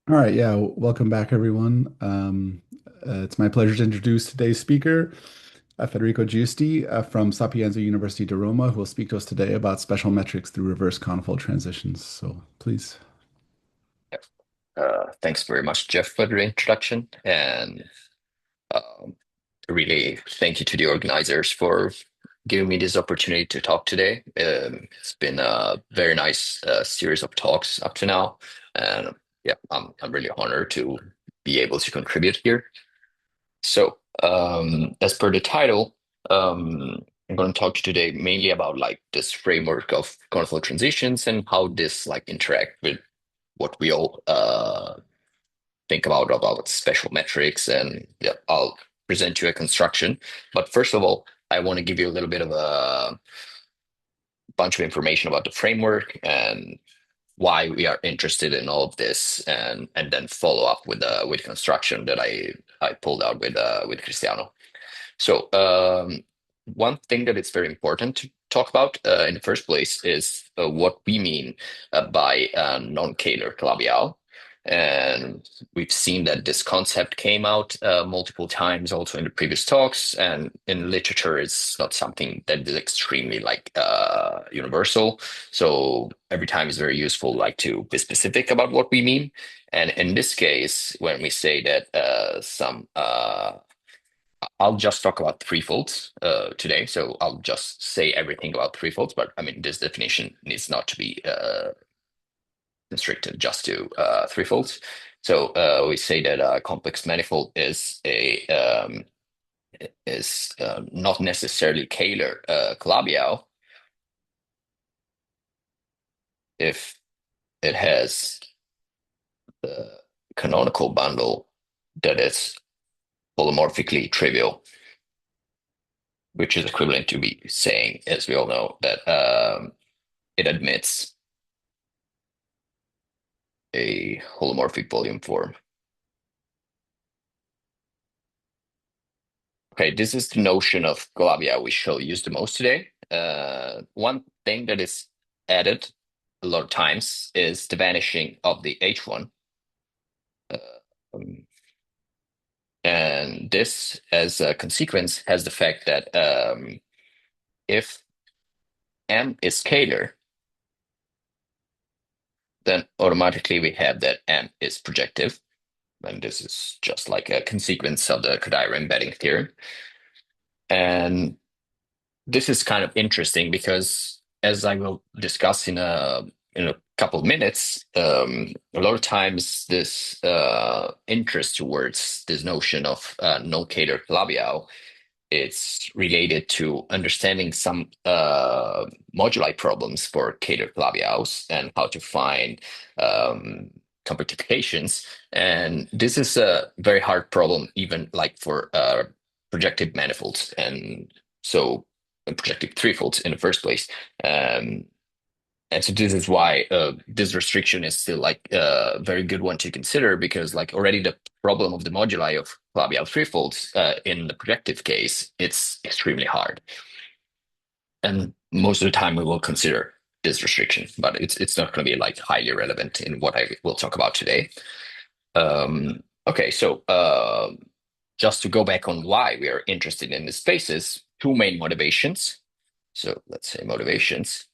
All right, yeah, welcome back, everyone. It's my pleasure to introduce today's speaker, Federico Giusti from Sapienza University di Roma, who will speak to us today about special metrics through reverse conifold transitions. So please. Thanks very much, Jeff, for the introduction, and um, really thank you to the organizers for giving me this opportunity to talk today. It's been a very nice series of talks up to now, and yeah, I'm really honored to be able to contribute here. So, as per the title, I'm going to talk to you today mainly about like this framework of conifold transitions and how this like interact with what we all think about special metrics, and yeah, I'll present you a construction. But first of all, I want to give you a little bit of a bunch of information about the framework and why we are interested in all of this, and then follow up with construction that I pulled out with Cristiano. So one thing that it's very important to talk about in the first place is what we mean by non-Kähler Calabi-Yau. And we've seen that this concept came out multiple times also in the previous talks, and in literature it's not something that is extremely like universal. So every time is very useful like to be specific about what we mean. And in this case, when we say that some I'll just talk about threefolds today. So I'll just say everything about threefolds, but I mean, this definition needs not to be constricted just to threefolds. So we say that a complex manifold is not necessarily Kähler Calabi-Yau if it has the canonical bundle that is holomorphically trivial, which is equivalent to be saying, as we all know, that it admits a holomorphic volume form. Okay, this is the notion of Galabia we shall use the most today. One thing that is added a lot of times is the vanishing of the H1. Um, and this, as a consequence, has the fact that if M is scalar, then automatically we have that M is projective. And this is just like a consequence of the Kodaira embedding theorem. And this is kind of interesting because, as I will discuss in a couple of minutes, a lot of times this interest towards this notion of non-Kähler Calabi-Yau, it's related to understanding some moduli problems for Kähler Calabi-Yaus and how to find um, compactifications. And this is a very hard problem, even like for projective manifolds. And so projective threefolds in the first place. Um, and so this is why this restriction is still like a very good one to consider, because like already the problem of the moduli of Calabi-Yau threefolds in the projective case, it's extremely hard. And most of the time we will consider this restriction, but it's not going to be like highly relevant in what I will talk about today. Okay, so just to go back on why we are interested in the spaces, two main motivations. So let's say motivations.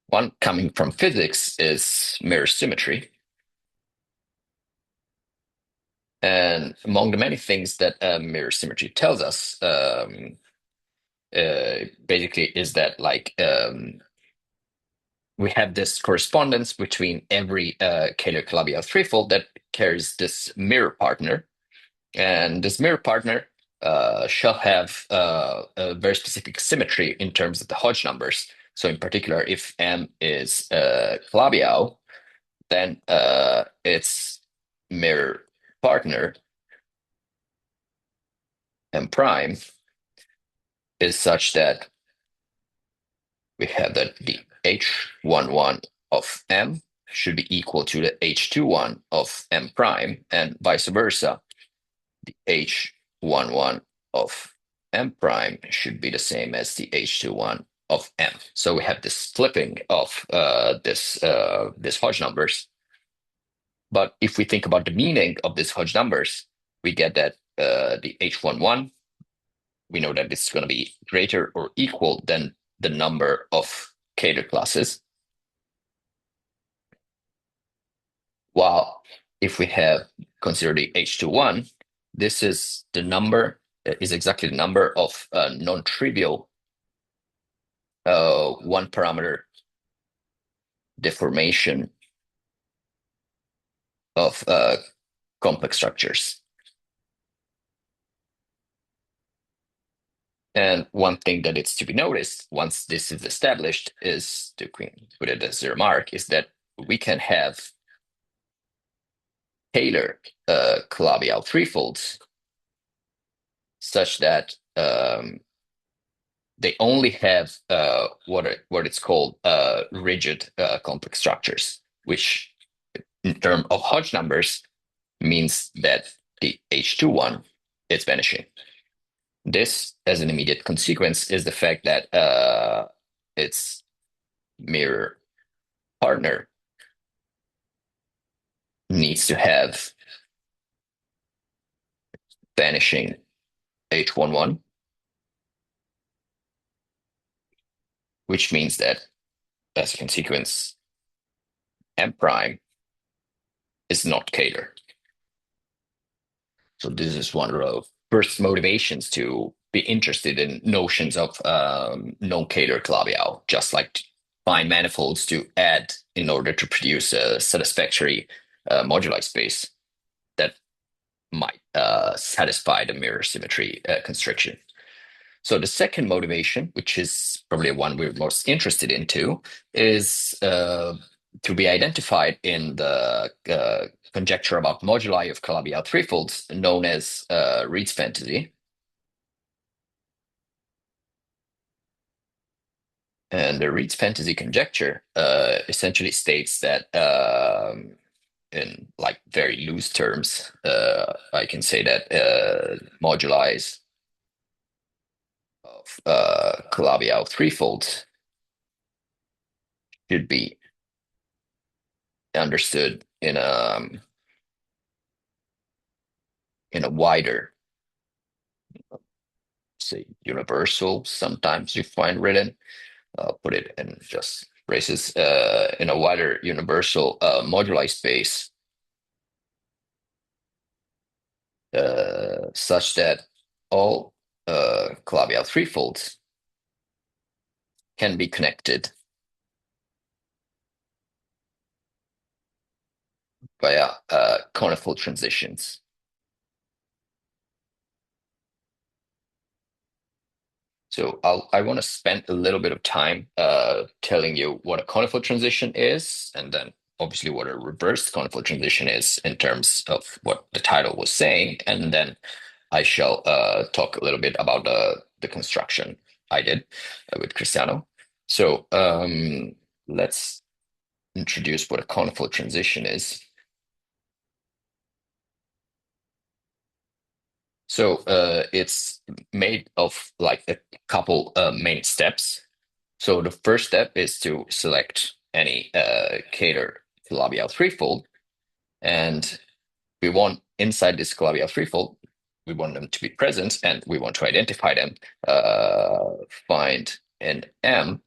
One coming from physics is mirror symmetry. And among the many things that mirror symmetry tells us, basically, is that like we have this correspondence between every Kähler-Calabi-Yau threefold that carries this mirror partner. And this mirror partner shall have a very specific symmetry in terms of the Hodge numbers. So in particular, if M is Calabi-Yau, then its mirror partner, M prime, is such that we have that the H11 of M should be equal to the H21 of M prime, and vice versa. The H11 of M prime should be the same as the H21 of M. So we have this flipping of this Hodge numbers. But if we think about the meaning of these Hodge numbers, we get that the H11, we know that it's going to be greater or equal than the number of Kähler classes. While if we have consider the H21, this is the number, is exactly the number of non-trivial one parameter deformation of complex structures. And one thing that is to be noticed once this is established is, to put it as a remark, is that we can have Kähler Calabi-Yau threefolds such that they only have what it's called rigid complex structures, which in terms of Hodge numbers means that the H21 is vanishing. This, as an immediate consequence, is the fact that its mirror partner needs to have vanishing H11, which means that, as a consequence, M prime is not Kähler. So this is one of the first motivations to be interested in notions of non-Kähler Calabi-Yau, just like find manifolds to add in order to produce a satisfactory moduli space that might satisfy the mirror symmetry constriction. So the second motivation, which is probably one we're most interested into, is to be identified in the conjecture about moduli of Calabi-Yau threefolds known as Reed's fantasy. And the Reed's fantasy conjecture essentially states that in like very loose terms, I can say that moduli of Calabi-Yau threefolds should be understood in a wider, say, universal. Sometimes you find written. Put it in just braces in a wider universal moduli space, such that all Calabi-Yau threefolds can be connected via conifold transitions. So I want to spend a little bit of time telling you what a conifold transition is, and then obviously what a reversed conifold transition is in terms of what the title was saying, and then I shall talk a little bit about the construction I did with Cristiano. So let's introduce what a conifold transition is. So it's made of like a couple main steps. So the first step is to select any Kähler Calabi-Yau threefold, and we want inside this Calabi-Yau threefold, we want them to be present, and we want to identify them. Find in M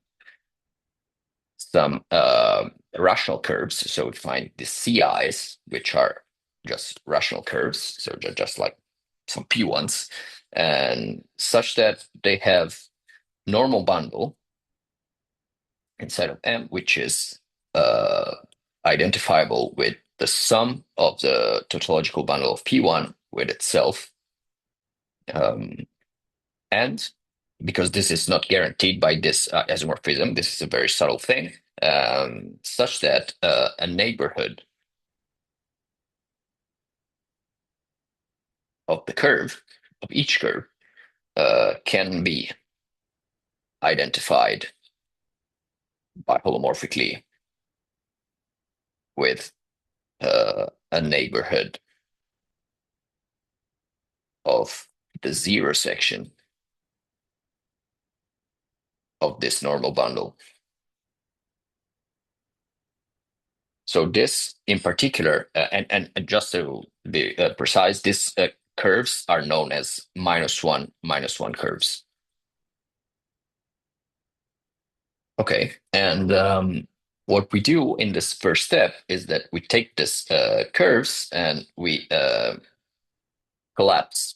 some rational curves. So we find the CIs, which are just rational curves, so just like some P1s, and such that they have normal bundle inside of M, which is identifiable with the sum of the tautological bundle of P1 with itself. And because this is not guaranteed by this isomorphism, this is a very subtle thing, such that a neighborhood of the curve, of each curve, can be identified by holomorphically with a neighborhood of the zero section of this normal bundle. So this in particular, and just to be precise, these curves are known as -1 curves. Okay, and what we do in this first step is that we take this curves and we collapse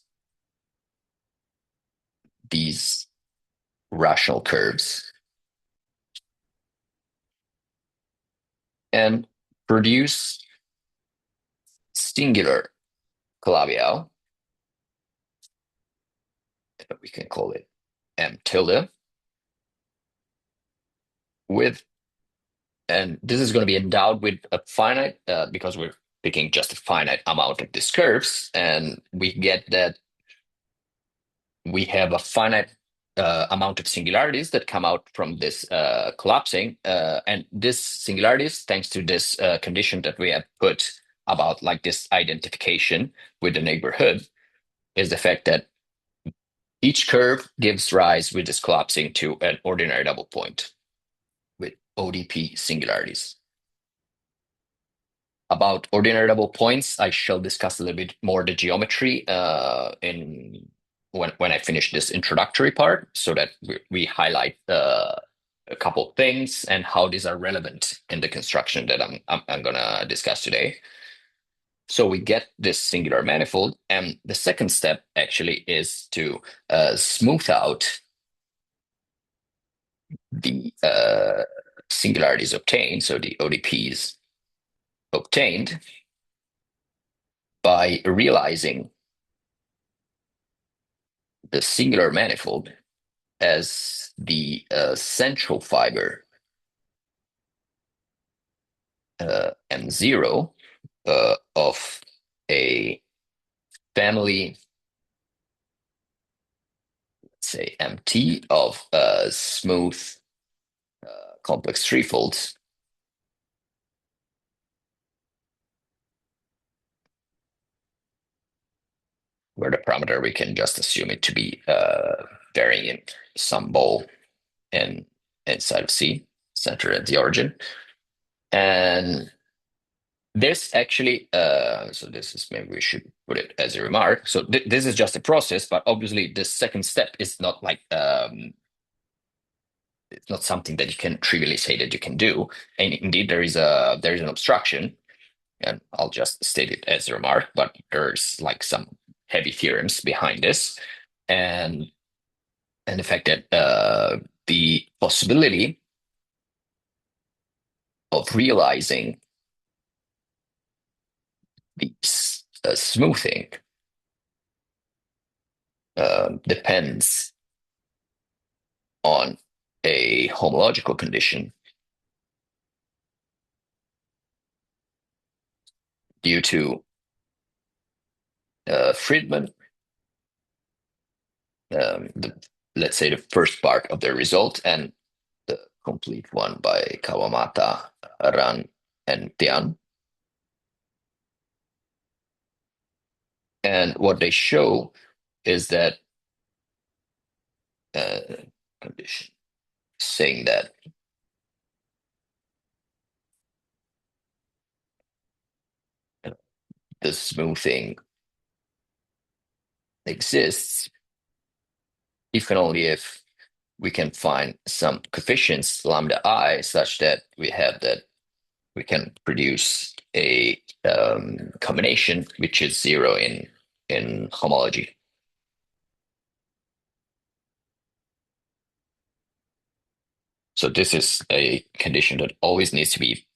these rational curves and produce singular Calabi-Yau. We can call it M tilde with, and this is going to be endowed with a finite, because we're picking just a finite amount of these curves, and we get that we have a finite amount of singularities that come out from this collapsing, and this singularities, thanks to this condition that we have put about like this identification with the neighborhood, is the fact that each curve gives rise with this collapsing to an ordinary double point with ODP singularities. About ordinary double points, I shall discuss a little bit more the geometry in when I finish this introductory part, so that we highlight a couple of things and how these are relevant in the construction that I'm gonna discuss today. So we get this singular manifold, and the second step actually is to smooth out the singularities obtained, so the ODPs obtained, by realizing the singular manifold as the central fiber M0 of a family, let's say MT, of smooth complex threefolds. Where the parameter, we can just assume it to be varying in some ball and inside of C, center at the origin. And this actually, so this is, maybe we should put it as a remark. So this is just a process, but obviously the second step is not like, it's not something that you can trivially say that you can do. And indeed, there is an obstruction, and I'll just state it as a remark, but there's like some heavy theorems behind this, and the fact that the possibility of realizing the smoothing depends on a homological condition due to Friedman, let's say the first part of the result, and the complete one by Kawamata, Ran, and Tian. And what they show is that condition saying that the smoothing exists if and only if we can find some coefficients lambda I such that we can produce a combination which is zero in homology. So this is a condition that always needs to be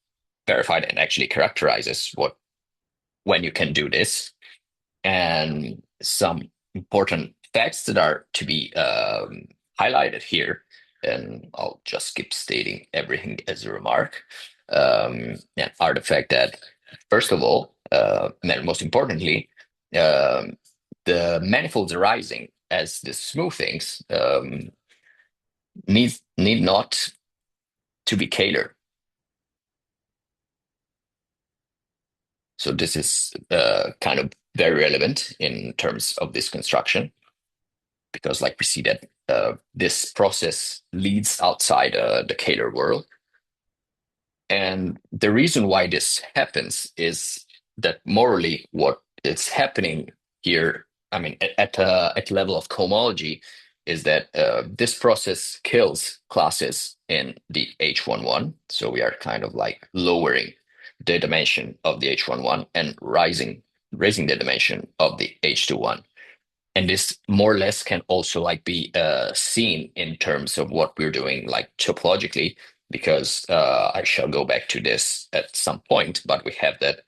verified and actually characterizes when you can do this. And some important facts that are to be highlighted here, and I'll just skip stating everything as a remark, are the fact that, first of all, and most importantly, the manifolds arising as the smoothings need not to be Kähler. So this is kind of very relevant in terms of this construction, because like we see that this process leads outside the Kähler world. And the reason why this happens is that morally, what is happening here, I mean, at level of cohomology, is that this process kills classes in the H11. So we are kind of like lowering the dimension of the H11 and raising the dimension of the H21. And this more or less can also like be seen in terms of what we're doing like topologically, because I shall go back to this at some point, but we have that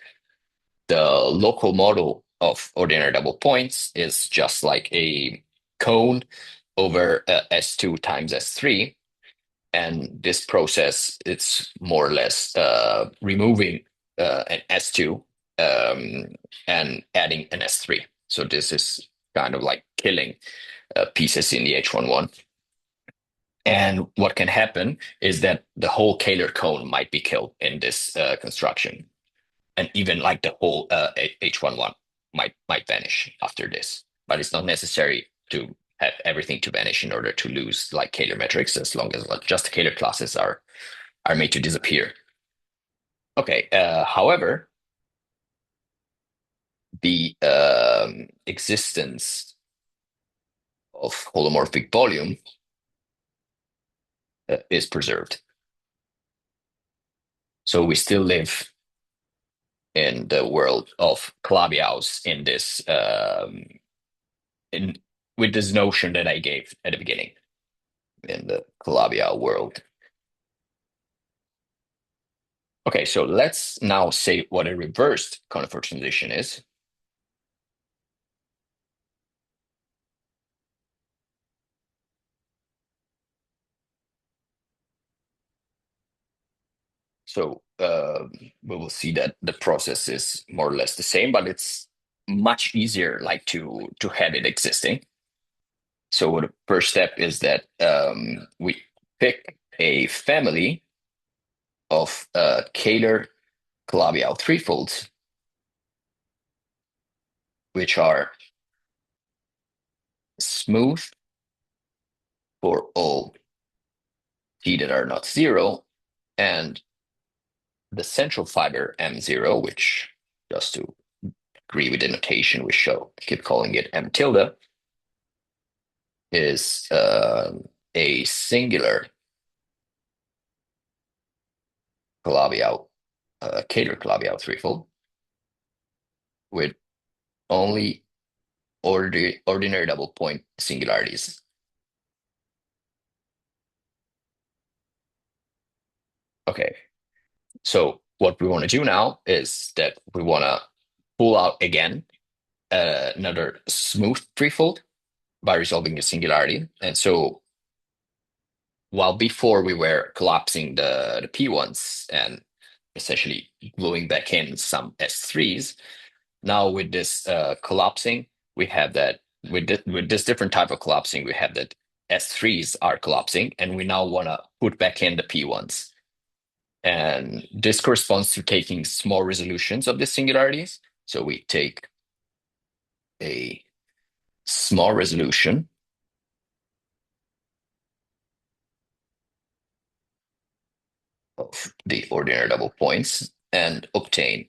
the local model of ordinary double points is just like a cone over S2 times S3. And this process, it's more or less removing an S2 and adding an S3. So this is kind of like killing pieces in the H11. And what can happen is that the whole Kähler cone might be killed in this construction, and even like the whole H11 might vanish after this. But it's not necessary to have everything to vanish in order to lose like Kähler metrics, as long as just the Kähler classes are made to disappear. Okay. However, the existence of holomorphic volume is preserved. So we still live in the world of Calabi-Yau in this in with this notion that I gave at the beginning in the Calabi-Yau world. Okay, so let's now say what a reversed conifer transition is. So we will see that the process is more or less the same, but it's much easier like to have it existing. So the first step is that we pick a family of Kähler Calabi-Yau threefolds, which are smooth for all t that are not zero, and the central fiber M0, which just to agree with the notation, we shall keep calling it M tilde, is a singular Calabi-Yau, Kähler Calabi-Yau threefold with only ordinary double point singularities. Okay, so what we want to do now is that we want to pull out again another smooth threefold by resolving a singularity. And so while before we were collapsing the P1s and essentially gluing back in some S3s, now with this collapsing, we have that with this different type of collapsing, we have that S3s are collapsing, and we now want to put back in the P1s. And this corresponds to taking small resolutions of the singularities. So we take a small resolution of the ordinary double points and obtain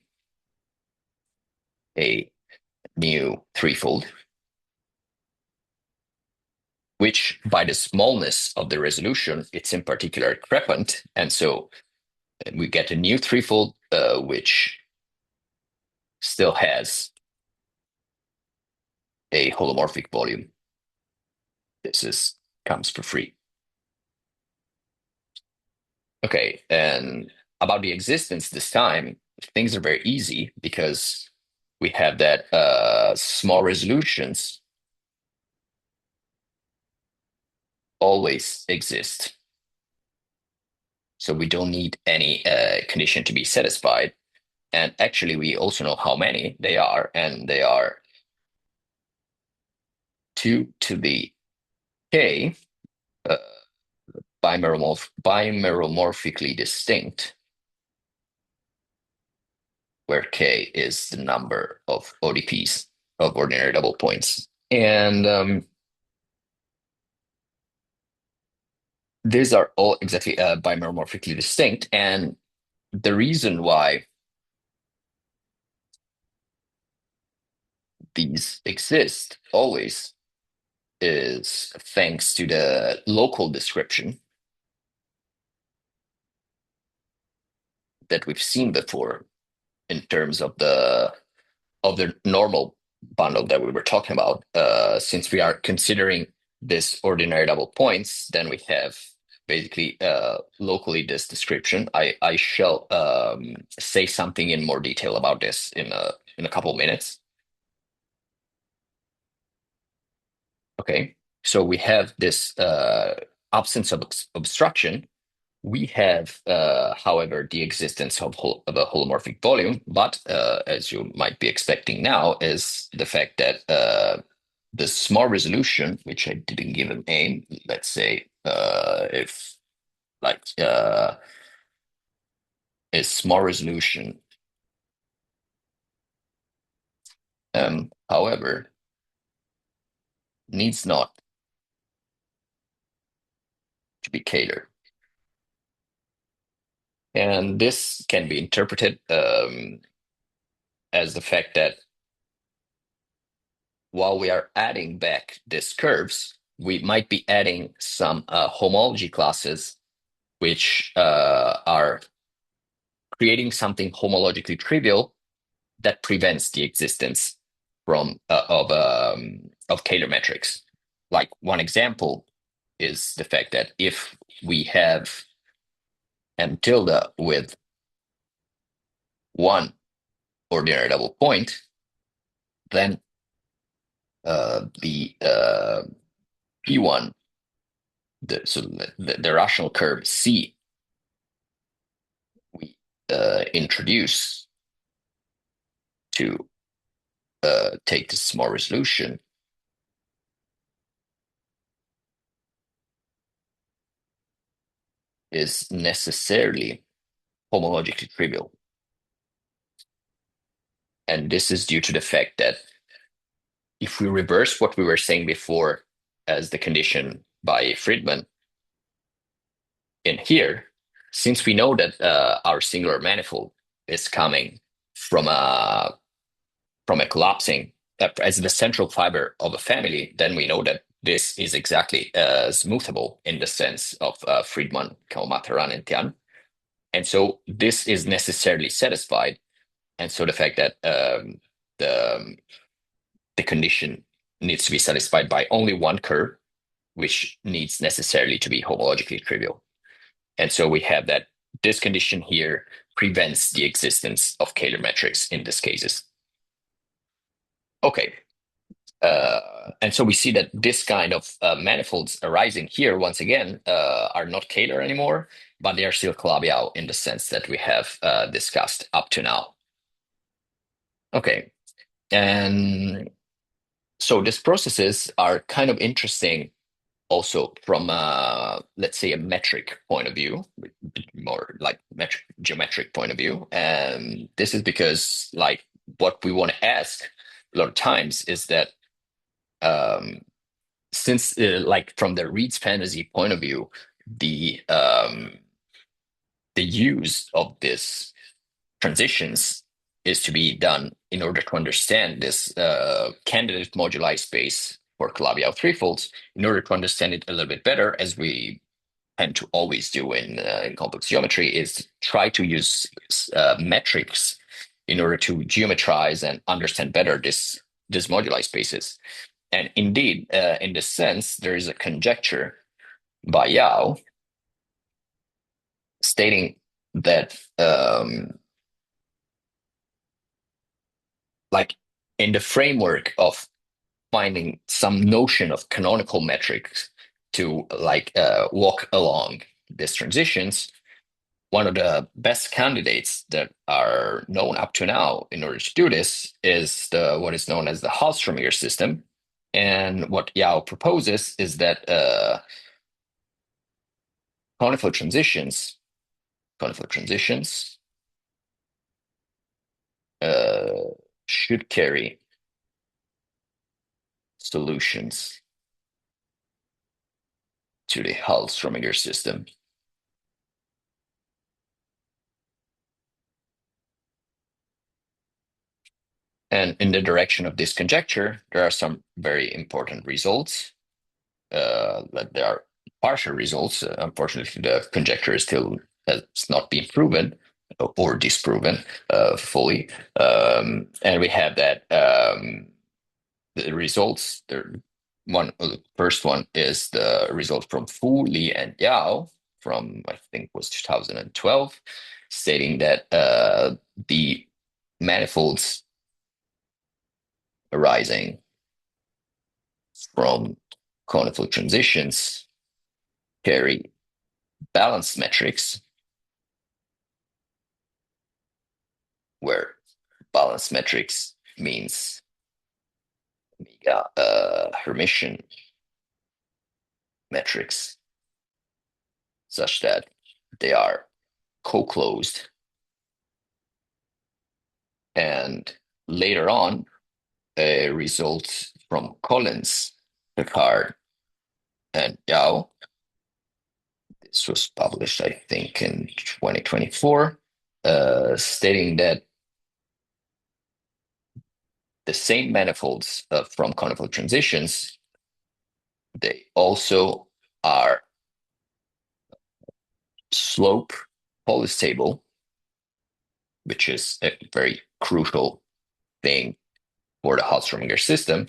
a new threefold, which by the smallness of the resolution, it's in particular crepant. And so we get a new threefold, which still has a holomorphic volume. This comes for free. Okay, and about the existence this time, things are very easy because we have that small resolutions always exist. So we don't need any condition to be satisfied. And actually, we also know how many they are, and they are 2 to the k bimeromorphically distinct, where k is the number of ODPs, of ordinary double points. And these are all exactly bimeromorphically distinct, and the reason why these exist always is thanks to the local description that we've seen before in terms of the normal bundle that we were talking about. Since we are considering this ordinary double points, then we have basically locally this description. I shall say something in more detail about this in a couple of minutes. Okay, so we have this absence of obstruction. We have, however, the existence of a holomorphic volume, but as you might be expecting now, is the fact that the small resolution, which I didn't give a name, let's say if like is small resolution, however, needs not to be Kähler. And this can be interpreted as the fact that while we are adding back these curves, we might be adding some homology classes which are creating something homologically trivial that prevents the existence from of Kähler metrics. Like one example is the fact that if we have m tilde with one ordinary double point, then the P1, so the rational curve C we introduce to take this small resolution is necessarily homologically trivial. And this is due to the fact that if we reverse what we were saying before as the condition by Friedman in here, since we know that our singular manifold is coming from a collapsing as the central fiber of a family, then we know that this is exactly smoothable in the sense of Friedman, Kaumatheran, and Tian. And so this is necessarily satisfied. And so the fact that the the condition needs to be satisfied by only one curve, which needs necessarily to be homologically trivial. And so we have that this condition here prevents the existence of Kähler metrics in these cases. Okay. And so we see that this kind of manifolds arising here, once again, are not Kähler anymore, but they are still Calabi-Yau in the sense that we have discussed up to now. Okay. And so these processes are kind of interesting also from, let's say, a metric point of view, more like metric, geometric point of view. And this is because, like, what we want to ask a lot of times is that since, like, from the Reed's fantasy point of view, the use of these transitions is to be done in order to understand this candidate moduli space for Calabi-Yau threefolds, in order to understand it a little bit better, as we tend to always do in complex geometry, is try to use metrics in order to geometrize and understand better this moduli spaces. And indeed, in this sense, there is a conjecture by Yau stating that like in the framework of finding some notion of canonical metrics to like walk along these transitions, one of the best candidates that are known up to now in order to do this is what is known as the Hallström system. And what Yau proposes is that conical transitions should carry solutions to the Hall-Strominger system. And in the direction of this conjecture, there are some very important results. But there are partial results. Unfortunately, the conjecture still has not been proven or disproven fully. And we have that the results. The first one is the result from Fu, Li, and Yao from I think was 2012, stating that the manifolds arising from conical transitions carry balanced metrics, where balanced metrics means omega Hermitian metrics, such that they are co-closed. And later on, a result from Collins, Picard, and Yao. This was published, I think, in 2024, stating that the same manifolds from conical transitions, they also are slope polystable, which is a very crucial thing for the Hall-Strominger system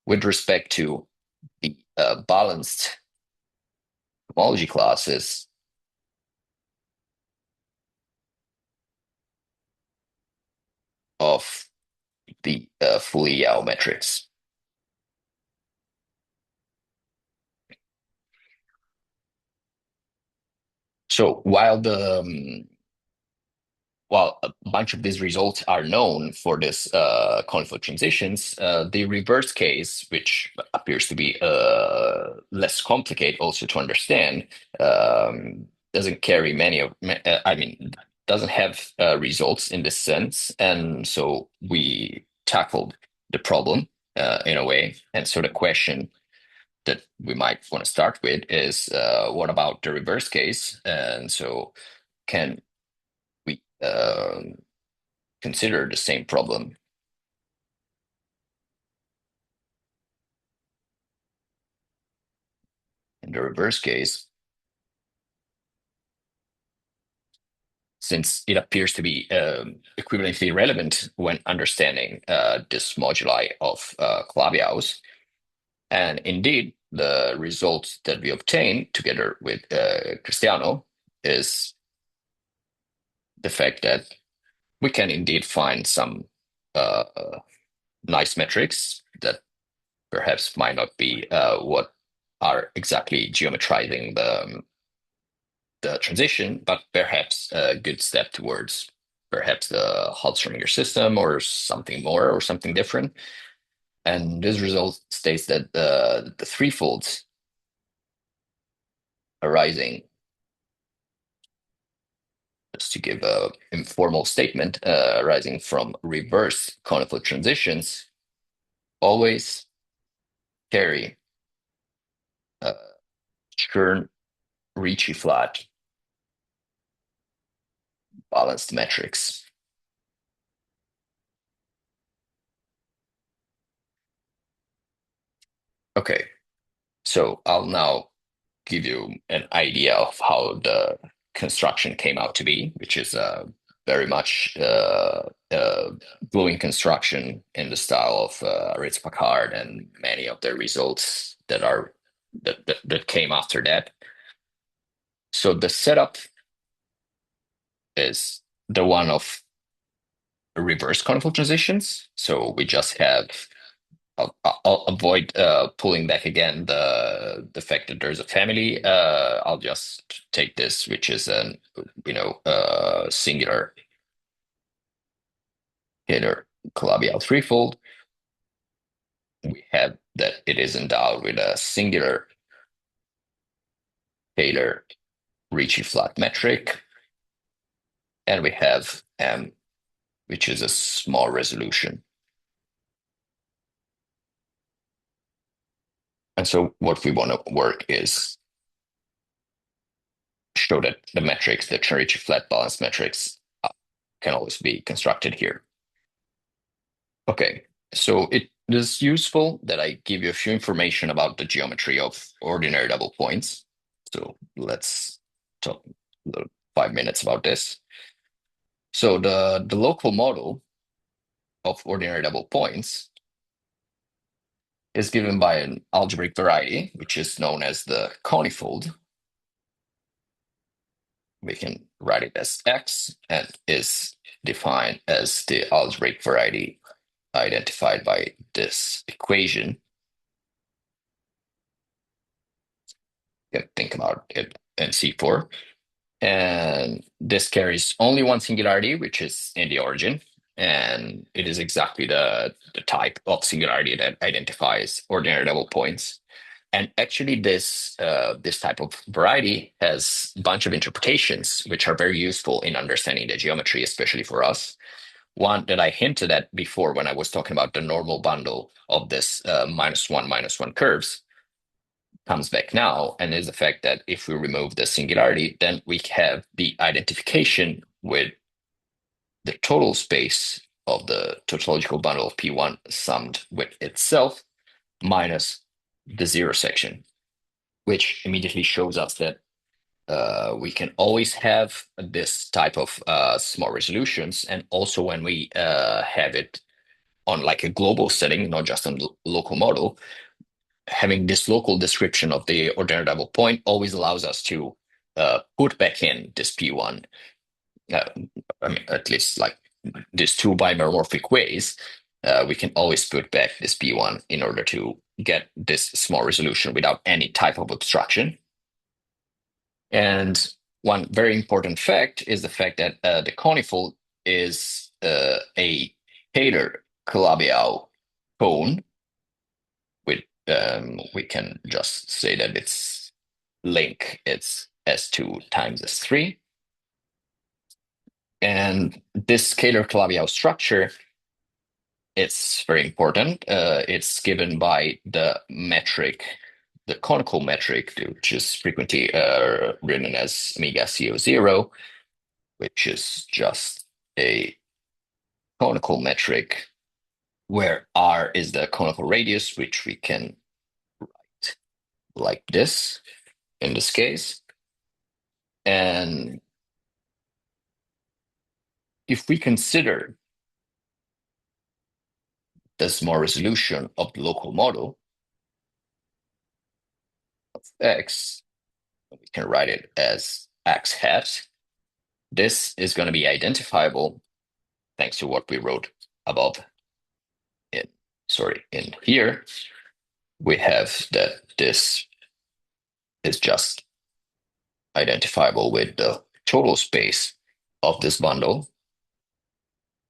with respect to the balanced homology classes of the fully Yao metrics. So while a bunch of these results are known for this conical transitions, the reverse case, which appears to be less complicated also to understand, doesn't carry doesn't have results in this sense. And so we tackled the problem in a way. And so the question that we might want to start with is what about the reverse case? And so can we consider the same problem? In the reverse case, since it appears to be equivalently relevant when understanding this moduli of Calabi-Yau's. And indeed, the result that we obtained together with Cristiano is the fact that we can indeed find some uh, nice metrics that perhaps might not be what are exactly geometrizing the transition, but perhaps a good step towards perhaps the Hall-Strominger system or something more or something different. And this result states that the threefolds arising, just to give a informal statement, arising from reverse conical transitions always carry Chern-Ricci flat balanced metrics. Okay, so I'll now give you an idea of how the construction came out to be, which is very much gluing construction in the style of Ritz-Packard and many of their results that came after that. So the setup is the one of reverse conical transitions. So we just have I'll avoid pulling back again the fact that there's a family. I'll just take this, which is an singular Taylor Calabi-Yau threefold. We have that it is endowed with a singular Taylor Ricci flat metric, and we have M, which is a small resolution. And so what we want to work is show that the metrics, the Cherenkov flat balance metrics, can always be constructed here. Okay, so it is useful that I give you a few information about the geometry of ordinary double points. So let's talk 5 minutes about this. So the local model of ordinary double points is given by an algebraic variety, which is known as the conifold. We can write it as X and is defined as the algebraic variety identified by this equation. You can think about it in C4. And this carries only one singularity, which is in the origin. And it is exactly the type of singularity that identifies ordinary double points. And actually, this type of variety has a bunch of interpretations, which are very useful in understanding the geometry, especially for us. One that I hinted at before when I was talking about the normal bundle of this -1, curves comes back now, and is the fact that if we remove the singularity, then we have the identification with the total space of the tautological bundle of P1 summed with itself minus the zero section, which immediately shows us that we can always have this type of small resolutions, and also when we have it on like a global setting, not just on the local model, having this local description of the ordinary double point always allows us to put back in this P1. I mean, at least like these two bimeromorphic ways, we can always put back this P1 in order to get this small resolution without any type of obstruction. And one very important fact is the fact that the conifold is a Kähler-Calabi-Yau cone. With we can just say that its link is S2 times S3. And this Kähler-Calabi-Yau structure, it's very important. It's given by the metric, the conical metric, which is frequently written as omega CO0, which is just a conical metric where R is the conical radius, which we can write like this in this case. And if we consider the small resolution of the local model of X, we can write it as X hat. This is going to be identifiable thanks to what we wrote above. In here, we have that this is just identifiable with the total space of this bundle.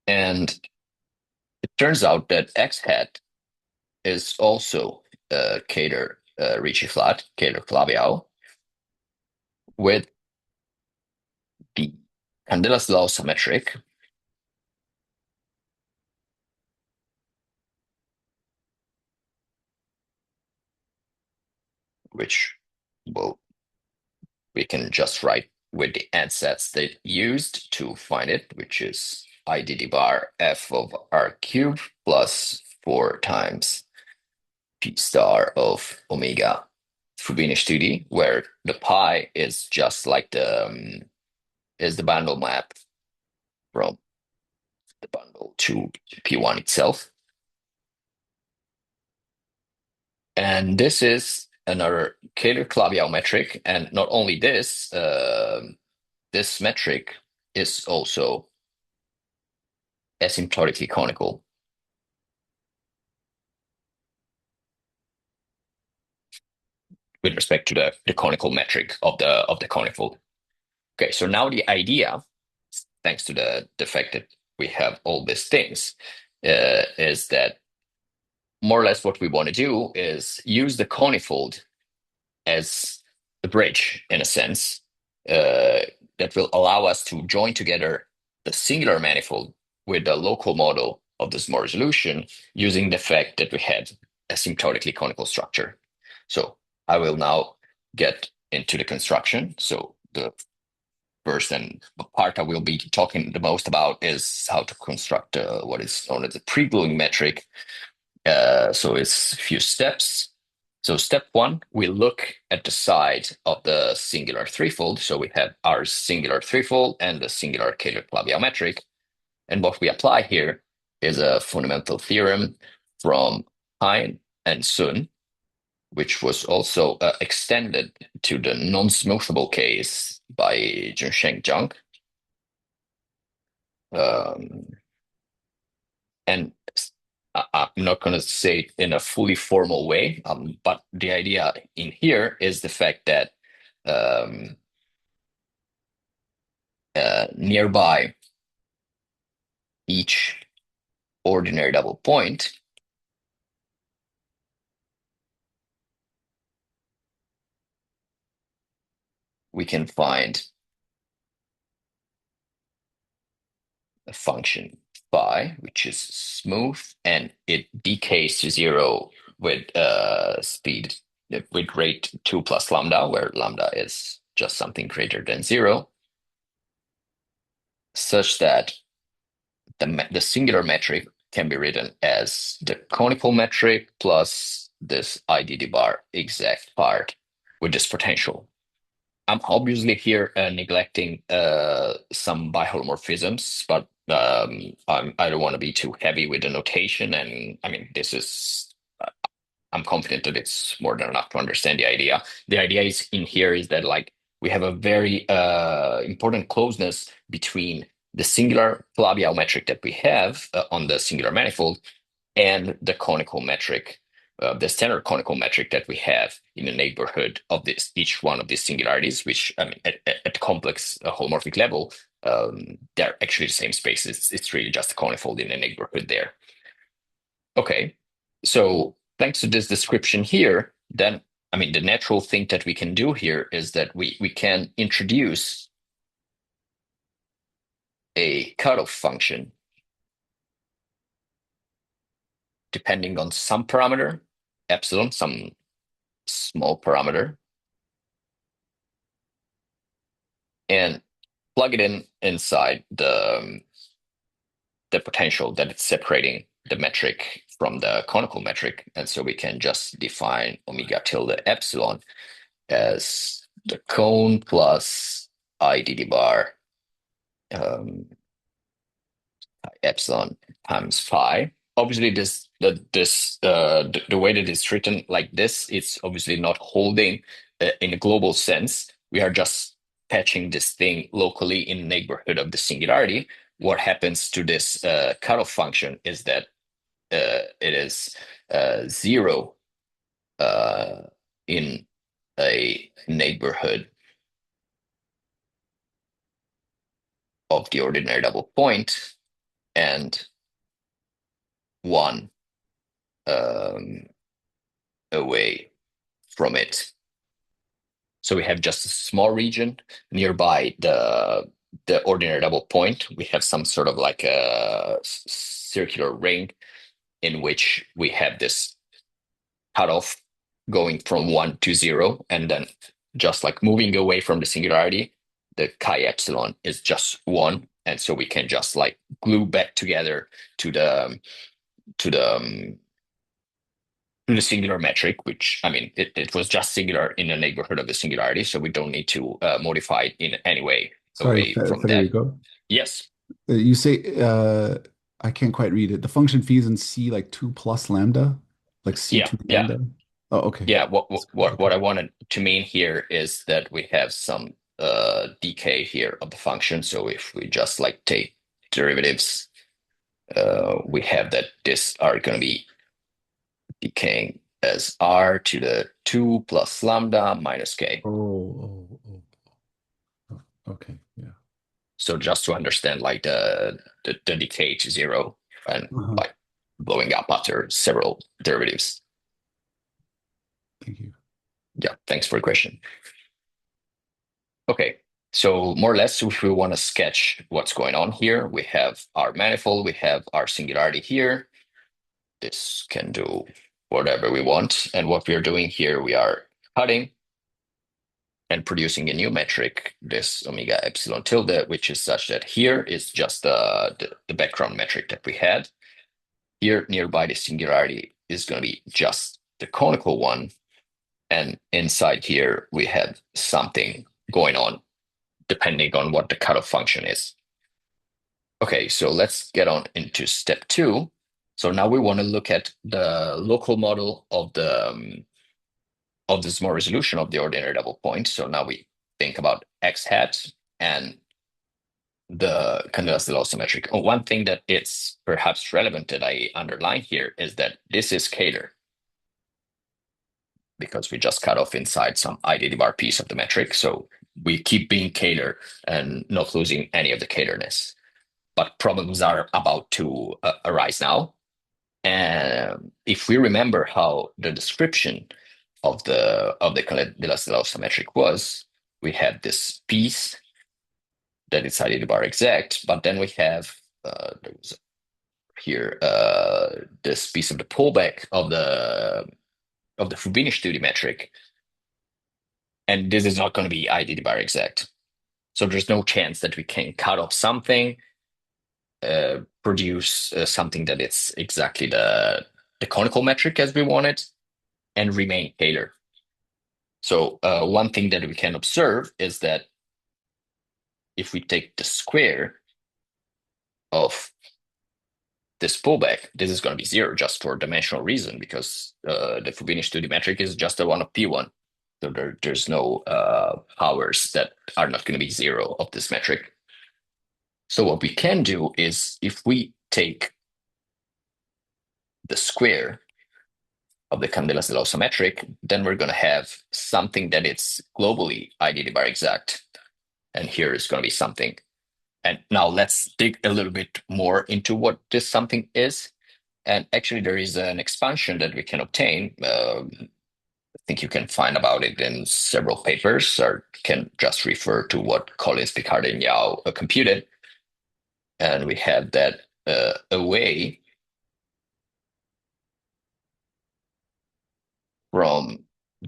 And it turns out that X hat is also Kähler-Ricci flat, Kähler-Calabi-Yau, with the Candella's law symmetric, which we can just write with the ansatz they used to find it, which is IDD bar f of r cubed plus 4 times p star of omega Frobenius 2D, where the pi is just like the bundle map from the bundle to P1 itself. And this is another Kähler-Calabi-Yau metric, and not only this, this metric is also asymptotically conical. With respect to the conical metric of the conifold. Okay, so now the idea, thanks to the fact that we have all these things, is that more or less what we want to do is use the conifold as a bridge, in a sense, that will allow us to join together the singular manifold with the local model of the small resolution using the fact that we had asymptotically conical structure. So I will now get into the construction. So the first and the part I will be talking the most about is how to construct what is known as a pre-gluing metric. So it's a few steps. So step one, we look at the side of the singular threefold. So we have our singular threefold and the singular Caylor-Clavier metric. And what we apply here is a fundamental theorem from Hein and Sun, which was also extended to the non-smoothable case by Junsheng Zhang. Um, and I'm not going to say it in a fully formal way, but the idea in here is the fact that um, nearby each ordinary double point, we can find a function phi, which is smooth, and it decays to zero with speed with rate 2 plus lambda, where lambda is just something greater than zero, such that the singular metric can be written as the conical metric plus this IDD bar exact part with this potential. I'm obviously here neglecting some biholomorphisms, but I don't want to be too heavy with the notation. And I mean, I'm confident that it's more than enough to understand the idea. The idea is in here is that like we have a very important closeness between the singular Falabial metric that we have on the singular manifold and the conical metric, the standard conical metric that we have in the neighborhood of this each one of these singularities, which I mean at complex holomorphic level, they're actually the same space. It's really just a conifold in the neighborhood there. Okay, so thanks to this description here, then I mean the natural thing that we can do here is that we can introduce a cutoff function depending on some parameter, epsilon, some small parameter, and plug it in inside the potential that it's separating the metric from the conical metric. And so we can just define omega tilde epsilon as the cone plus IDD bar epsilon times phi. Obviously, the way that it's written like this, it's obviously not holding in a global sense. We are just patching this thing locally in the neighborhood of the singularity. What happens to this cutoff function is that it is zero in a neighborhood of the ordinary double point and one away from it. So we have just a small region nearby the ordinary double point. We have some sort of like a circular ring in which we have this cutoff going from 1 to 0, and then just like moving away from the singularity, the chi epsilon is just 1, and so we can just like glue back together to the to the to the singular metric, which I mean it was just singular in the neighborhood of the singularity, so we don't need to modify it in any way Sorry, away from that. Federico. Yes. You say I can't quite read it. The function phi is in C like 2 plus lambda, like Yeah, C2 yeah. lambda. Oh, okay. Yeah, what what what Okay. what I wanted to mean here is that we have some decay here of the function. So if we just like take derivatives, we have that this are going to be decaying as r to the 2 plus lambda minus k. Oh, okay. Yeah. So just to understand like the decay to zero and Uh-huh. like blowing up after several derivatives. Thank you. Yeah, thanks for the question. Okay, so more or less, if we want to sketch what's going on here, we have our manifold, we have our singularity here. This can do whatever we want. And what we are doing here, we are cutting and producing a new metric, this omega epsilon tilde, which is such that here is just the background metric that we had. Here nearby the singularity is going to be just the conical one. And inside here, we have something going on depending on what the cutoff function is. Okay, so let's get on into step 2. So now we want to look at the local model of the small resolution of the ordinary double point. So now we think about x hat and the Candelas-Delos symmetric. One thing that it's perhaps relevant that I underline here is that this is scalar because we just cut off inside some IDD bar piece of the metric. So we keep being scalar and not losing any of the scalarness. But problems are about to arise now. And if we remember how the description of the Candelas-Delos symmetric was, we had this piece that is IDD bar exact, but then we have there was here this piece of the pullback of the Fubini-Study metric, and this is not going to be IDD bar exact. So there's no chance that we can cut off something, produce something that it's exactly the conical metric as we want it, and remain scalar. So one thing that we can observe is that if we take the square of this pullback, this is going to be 0 just for dimensional reason, because the Fubini-Study metric is just the one of P1. So there's no powers that are not going to be 0 of this metric. So what we can do is if we take the square of the Candelas-Delos symmetric, then we're going to have something that it's globally IDD bar exact. And here is going to be something. And now let's dig a little bit more into what this something is. And actually, there is an expansion that we can obtain. I think you can find about it in several papers, or can just refer to what Collins, Picard, and Yao computed. And we have that away from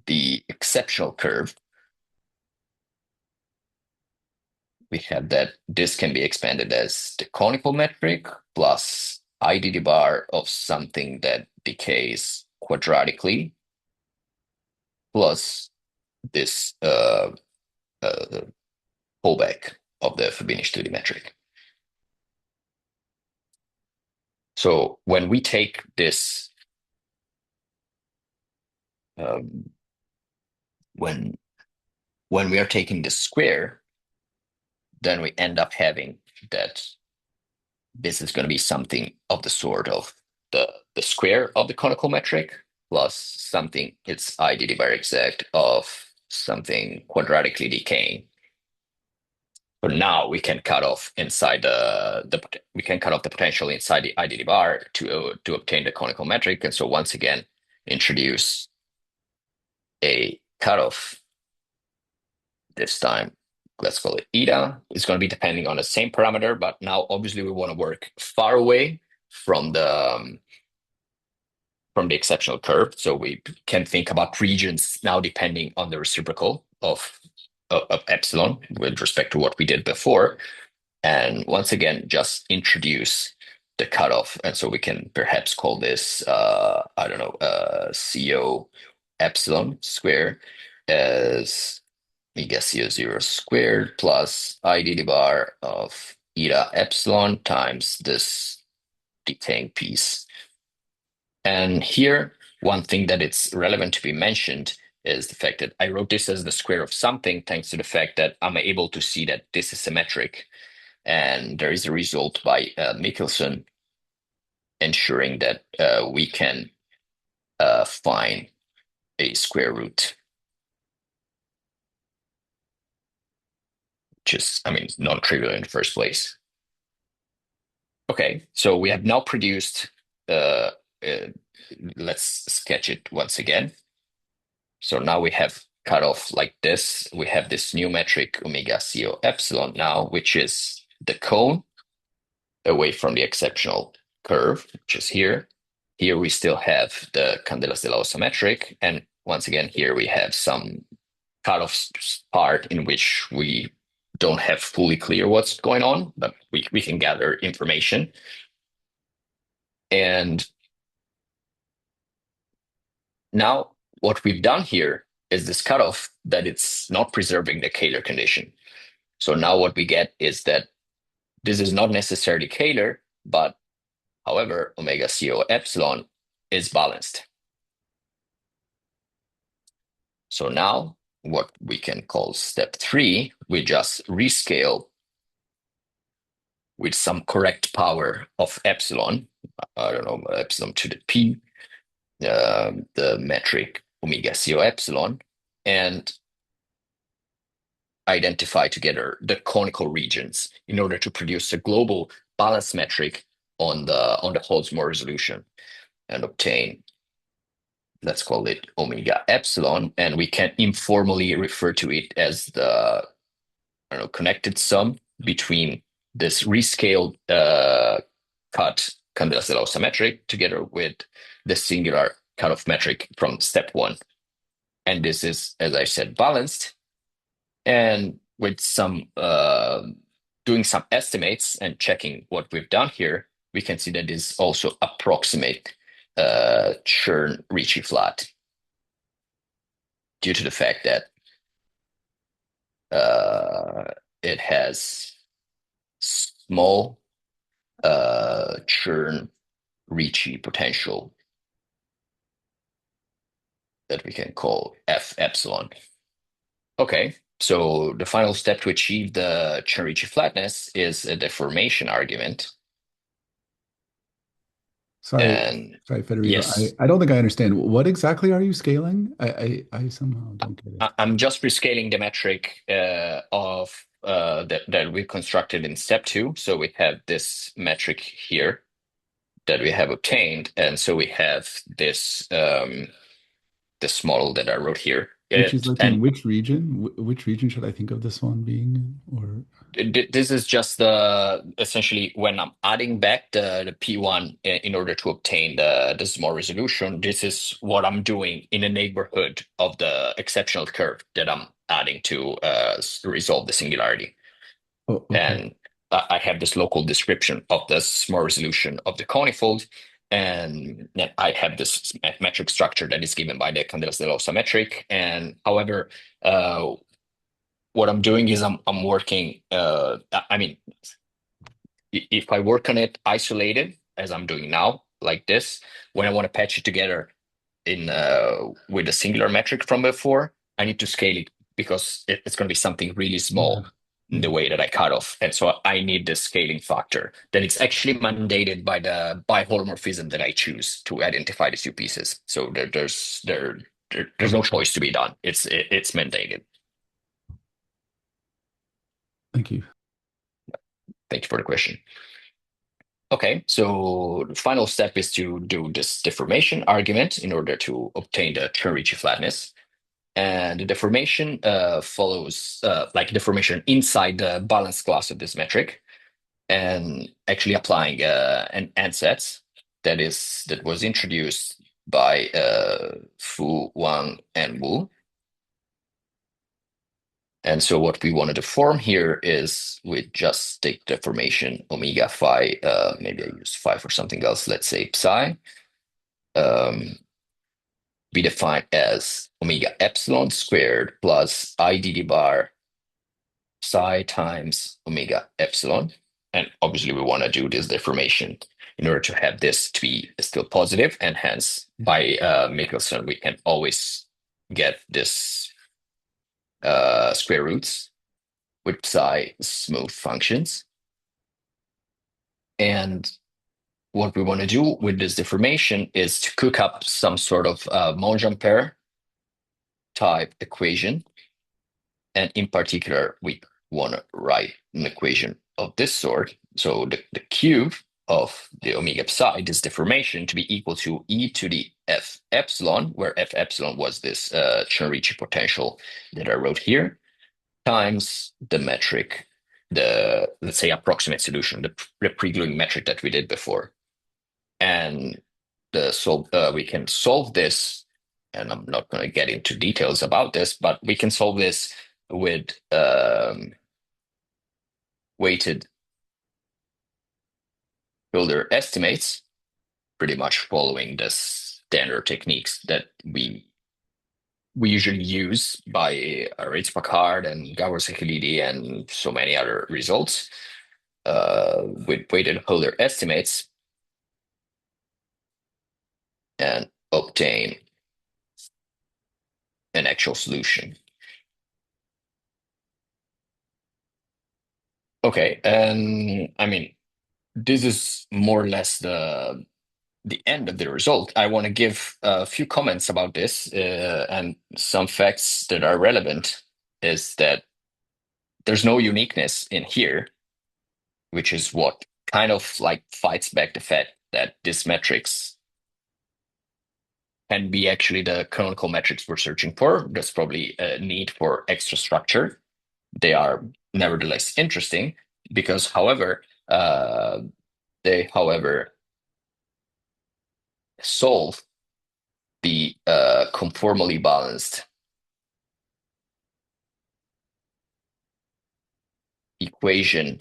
the exceptional curve. We have that this can be expanded as the conical metric plus IDD bar of something that decays quadratically plus this pullback of the Fubini-Study metric. So when we take this, when we are taking the square, then we end up having that this is going to be something of the sort of the square of the conical metric plus something it's IDD bar exact of something quadratically decaying. But now we can cut off inside we can cut off the potential inside the IDD bar to obtain the conical metric, and so once again introduce a cutoff. This time, let's call it eta. It's going to be depending on the same parameter, but now obviously we want to work far away from the exceptional curve. So we can think about regions now depending on the reciprocal of epsilon with respect to what we did before. And once again, just introduce the cutoff. And so we can perhaps call this, I don't know, CO epsilon square as omega CO0 squared plus IDD bar of eta epsilon times this decaying piece. And here, one thing that it's relevant to be mentioned is the fact that I wrote this as the square of something thanks to the fact that I'm able to see that this is symmetric. And there is a result by Michelson ensuring that we can find a square root. Just, I mean, non-trivial in the first place. Okay, so we have now produced, let's sketch it once again. So now we have cut off like this. We have this new metric omega CO epsilon now, which is the cone away from the exceptional curve, which is here. Here we still have the Candelas-Delos symmetric. And once again, here we have some cutoff part in which we don't have fully clear what's going on, but we can gather information. And now what we've done here is this cutoff that it's not preserving the Kähler condition. So now what we get is that this is not necessarily Kähler, but however, omega CO epsilon is balanced. So now what we can call step 3, we just rescale with some correct power of epsilon, I don't know, epsilon to the p, the metric omega CO epsilon, and identify together the conical regions in order to produce a global balance metric on the Holzmore resolution and obtain, let's call it omega epsilon, and we can informally refer to it as the, I don't know, connected sum between this rescaled cut Candelas-Delosa metric together with the singular cutoff metric from step 1. And this is, as I said, balanced. And with some doing some estimates and checking what we've done here, we can see that this also approximate Chern-Ricci flat due to the fact that it has small Chern-Ricci potential that we can call F epsilon. Okay, so the final step to achieve the Chern-Ricci flatness is a deformation argument. Sorry, And sorry, Federico. yes, I don't think I understand. What exactly are you scaling? I somehow don't get it. I'm just rescaling the metric of that we constructed in step 2. So we have this metric here that we have obtained, and so we have this model that I wrote here. Which is like in And which region? Which region should I think of this one being in? Or this is just the essentially when I'm adding back the P1 in order to obtain the small resolution, this is what I'm doing in the neighborhood of the exceptional curve that I'm adding to resolve the singularity. oh, okay. And I have this local description of the small resolution of the conifold, and then I have this metric structure that is given by the Candelas-Delosa metric. And however, what I'm doing is I'm working. I mean, if I work on it isolated, as I'm doing now, like this, when I want to patch it together in with a singular metric from before, I need to scale it because it's going to be something really Yeah, small in the yeah. way that I cut off, and so I need the scaling factor. Then it's actually mandated by the biholomorphism that I choose to identify the two pieces. So there's no Okay. choice to be done. It's mandated. Thank you. Thank you for the question. Okay, so the final step is to do this deformation argument in order to obtain the Chern-Ricci flatness. And the deformation follows like deformation inside the balance class of this metric, and actually applying an ansatz that was introduced by Fu, Wang, and Wu. And so what we wanted to form here is we just take deformation omega phi, maybe I use phi for something else, let's say psi, um, be defined as omega epsilon squared plus IDD bar psi times omega epsilon. And obviously we want to do this deformation in order to have this to be still positive, and hence by Michelson we can always get this square roots with psi smooth functions. And what we want to do with this deformation is to cook up some sort of Monge-Ampere type equation. And in particular, we want to write an equation of this sort. So the cube of the omega psi, this deformation, to be equal to e to the f epsilon, where f epsilon was this Chern-Ricci potential that I wrote here, times the metric, the, let's say, approximate solution, the pre-gluing metric that we did before. And we can solve this and I'm not going to get into details about this, but we can solve this with weighted Hölder estimates, pretty much following the standard techniques that we usually use by Ritz-Packard and Gabor-Sekilidi and so many other results with weighted Hölder estimates and obtain an actual solution. Okay, and I mean, this is more or less the end of the result. I want to give a few comments about this and some facts that are relevant is that there's no uniqueness in here, which is what kind of like fights back the fact that this metrics can be actually the canonical metrics we're searching for. There's probably a need for extra structure. They are nevertheless interesting because, however, they solve the conformally balanced equation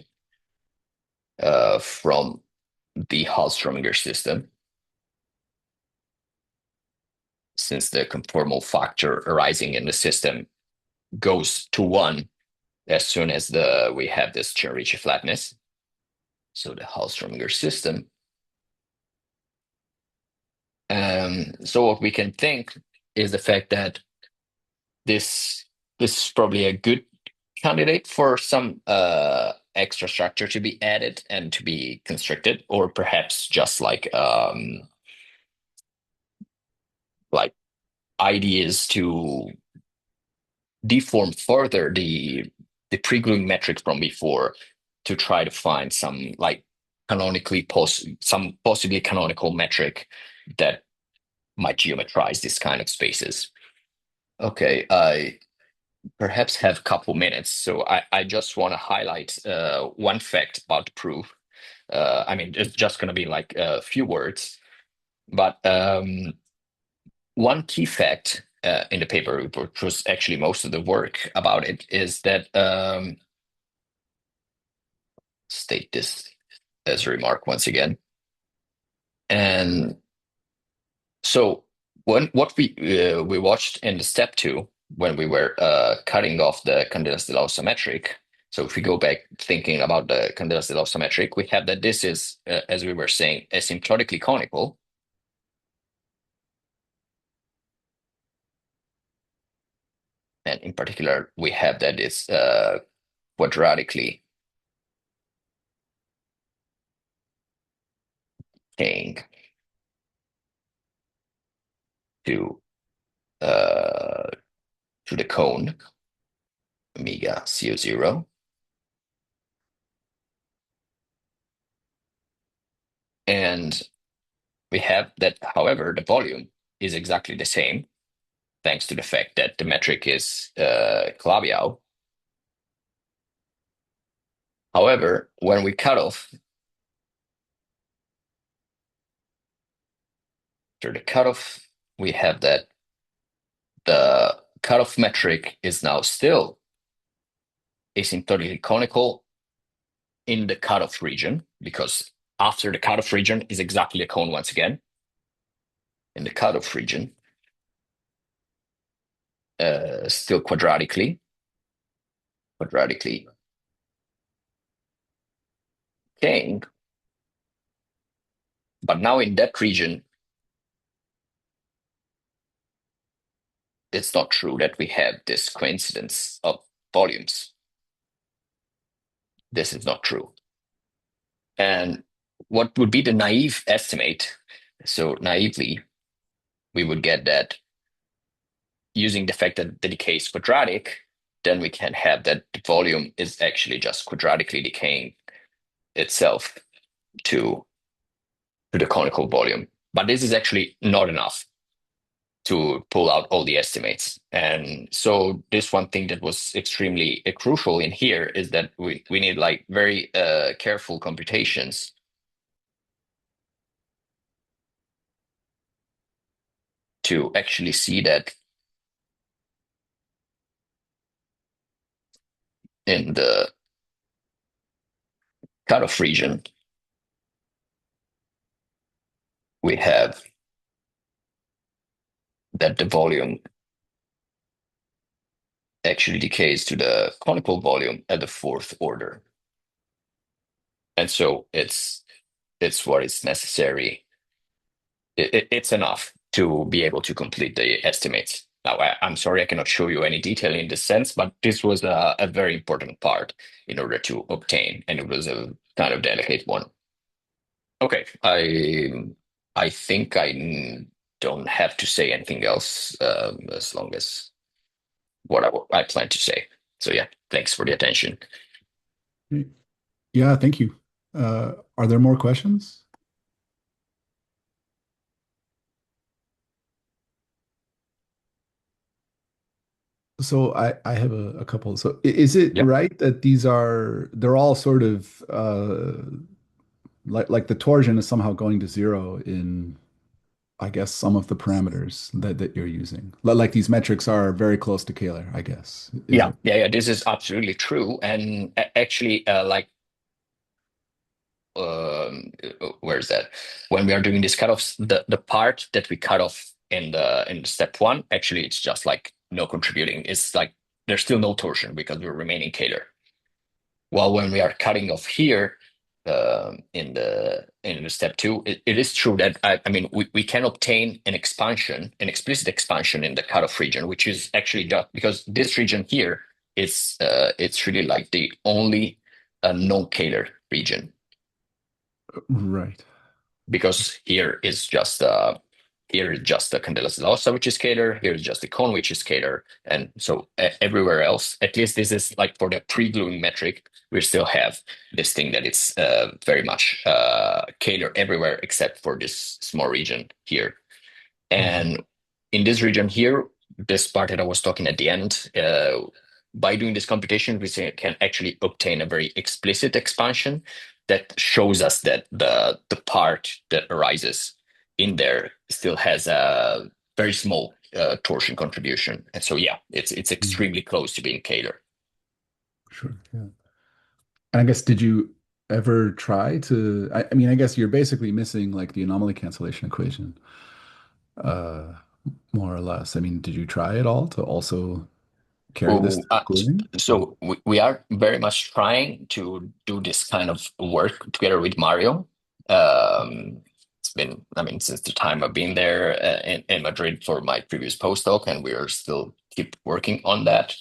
from the Hall-Strominger system, since the conformal factor arising in the system goes to 1 as soon as we have this Cherenkov flatness. So the Hall-Strominger system. So what we can think is the fact that this is probably a good candidate for some extra structure to be added and to be constricted, or perhaps just like ideas to deform further the pre-gluing metric from before to try to find some like some possibly canonical metric that might geometrize this kind of spaces. Okay, I perhaps have a couple minutes, so I just want to highlight one fact about the proof. I mean, it's just going to be like a few words, but one key fact in the paper, which was actually most of the work about it, is that state this as a remark once again. And so what we watched in the step 2 when we were cutting off the Candelas-de metric. So if we go back thinking about the Candelas-de metric, we have that this is, as we were saying, asymptotically conical. And in particular, we have that it's quadratically decaying to the cone omega CO0. And we have that, however, the volume is exactly the same, thanks to the fact that the metric is Calabi-Yau. However, when we cut off, after the cutoff, we have that the cutoff metric is now still asymptotically conical in the cutoff region, because after the cutoff region is exactly a cone once again. In the cutoff region, still quadratically decaying. But now in that region, it's not true that we have this coincidence of volumes. This is not true. And what would be the naive estimate? So naively, we would get that using the fact that the decay is quadratic, then we can have that the volume is actually just quadratically decaying itself to the conical volume. But this is actually not enough to pull out all the estimates. And so this one thing that was extremely crucial in here is that we need like very careful computations to actually see that in the cutoff region, we have that the volume actually decays to the conical volume at the fourth order. And so it's what is necessary. It's enough to be able to complete the estimates. Now, I'm sorry I cannot show you any detail in this sense, but this was a very important part in order to obtain, and it was a kind of delicate one. Okay, I think don't have to say anything else as long as what I plan to say. So yeah, thanks for the attention. Yeah, thank you. Are there more questions? So I have a couple. So is it Yeah. right that they're all sort of like the torsion is somehow going to zero in, I guess, some of the parameters that you're using. Like these metrics are very close to Kähler, I guess. Is Yeah, it? yeah, yeah. This is absolutely true. And actually, where's that? When we are doing these cutoffs, the part that we cut off in step one, actually, it's just like no contributing. It's like there's still no torsion because we're remaining Kähler. While when we are cutting off here, in the step two, it is true that I mean we can obtain an expansion, an explicit expansion in the cutoff region, which is actually just because this region here is it's really like the only non-Kähler region Right. because here is just the Candelas Losa, which is Scalar. Here is just the cone, which is Scalar. And so everywhere else, at least this is like for the pre-gluing metric, we still have this thing that it's very much Kähler everywhere except for this small region here. Mhm. And in this region here, this part that I was talking at the end, by doing this computation, we can actually obtain a very explicit expansion that shows us that the part that arises in there still has a very small torsion contribution. And so yeah, it's Mhm. extremely close to being Kähler. Sure. Yeah. And I guess did you ever try to? I mean, I guess you're basically missing like the anomaly cancellation equation, uh, more or less. I mean, did you try at all to also carry this Oh, through gluing? so we are very much trying to do this kind of work together with Mario. It's been, I mean, since the time I've been there in Madrid for my previous postdoc, and we are still keep working on that.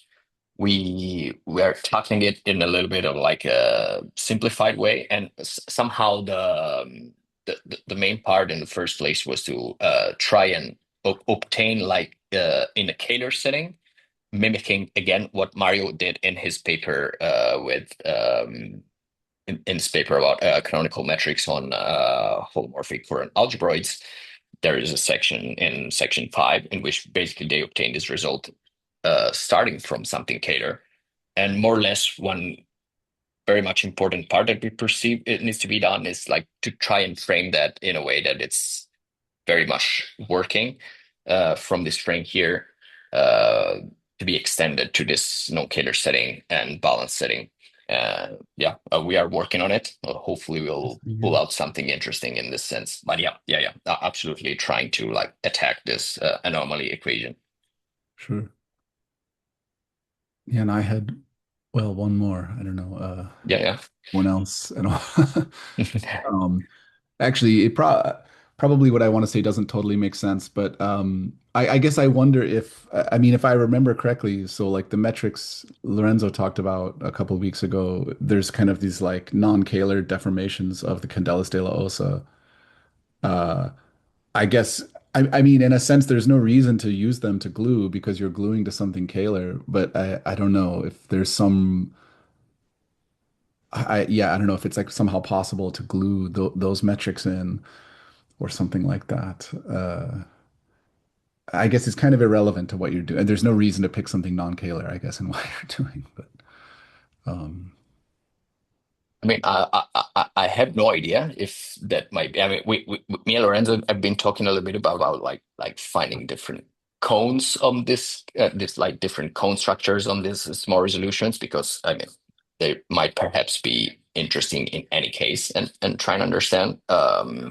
We are tackling it in a little bit of like a simplified way, and somehow the main part in the first place was to try and obtain like in a Kähler setting mimicking again what Mario did in his paper with in his paper about canonical metrics on holomorphic Fourier algebroids. There is a section in section 5 in which basically they obtain this result starting from something Kähler, and more or less one very much important part that we perceive it needs to be done is like to try and frame that in a way that it's very much working from this frame here uh, to be extended to this non-Kähler setting and balance setting. Yeah, we are working on it. Hopefully, we'll pull Yeah, out something interesting in this sense. But yeah, yeah, yeah, absolutely trying to like attack this anomaly equation. sure. Yeah, and I had, well, one more. I don't know, Yeah, one else and all. yeah. Um, Actually, probably what I want to say doesn't totally make sense, but I guess I wonder if I mean if I remember correctly, so like the metrics Lorenzo talked about a couple of weeks ago, there's kind of these like non-Kähler deformations of the Candelas de la Osa. Uh, I guess I mean in a sense there's no reason to use them to glue because you're gluing to something Kähler, but I don't know if there's some yeah, I don't know if it's like somehow possible to glue those metrics in or something like that. I guess it's kind of irrelevant to what you're doing. There's no reason to pick something non-Kähler, I guess, in what you're doing. But um, I mean, I have no idea if that might be. I mean, me and Lorenzo have been talking a little bit about like finding different cones on this like different cone structures on these small resolutions because I mean they might perhaps be interesting in any case and trying to understand. Yeah,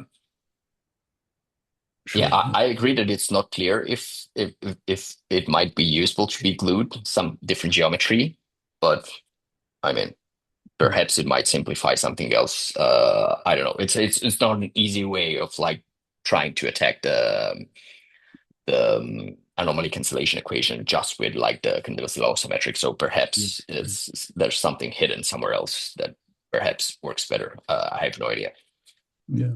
Sure. I agree that it's not clear if it might be useful to be glued some different geometry, but I mean. Perhaps it might simplify something else. I don't know. It's not an easy way of like trying to attack the anomaly cancellation equation just with like the continuous low symmetric. So Yeah. perhaps there's something hidden somewhere else that perhaps works better. I have no idea. Yeah.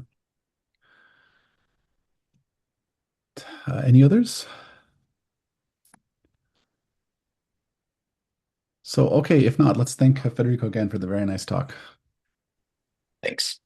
Any others? So, okay, if not, let's thank Federico again for the very nice talk. Thanks.